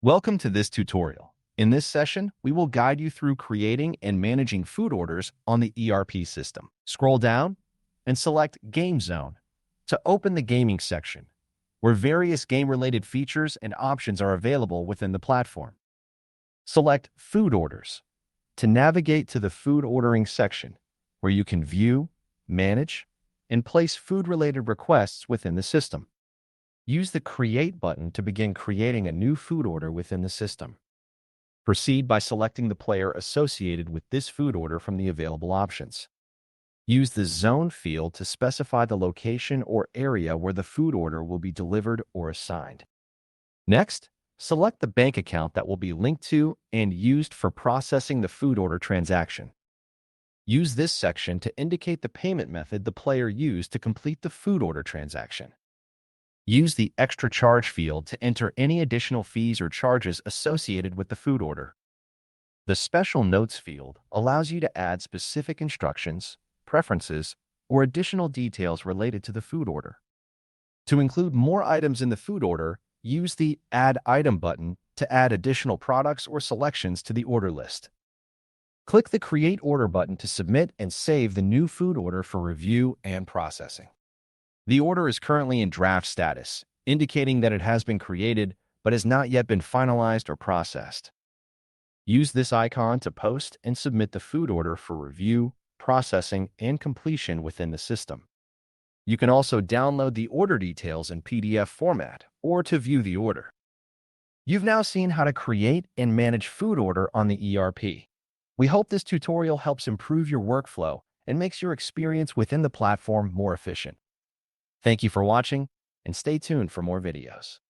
Welcome to this tutorial. In this session, we will guide you through creating and managing food orders on the ERP system. Scroll down and select Game Zone to open the gaming section, where various game-related features and options are available within the platform. Select Food Orders to navigate to the food ordering section, where you can view, manage, and place food-related requests within the system. Use the Create button to begin creating a new food order within the system. Proceed by selecting the player associated with this food order from the available options. Use the Zone field to specify the location or area where the food order will be delivered or assigned. Next, select the bank account that will be linked to and used for processing the food order transaction. Use this section to indicate the payment method the player used to complete the food order transaction. Use the Extra Charge field to enter any additional fees or charges associated with the food order. The Special Notes field allows you to add specific instructions, preferences, or additional details related to the food order. To include more items in the food order, use the Add Item button to add additional products or selections to the order list. Click the Create Order button to submit and save the new food order for review and processing. The order is currently in draft status, indicating that it has been created but has not yet been finalized or processed. Use this icon to post and submit the food order for review, processing, and completion within the system. You can also download the order details in PDF format or to view the order. You've now seen how to create and manage food order on the ERP. We hope this tutorial helps improve your workflow and makes your experience within the platform more efficient. Thank you for watching, and stay tuned for more videos.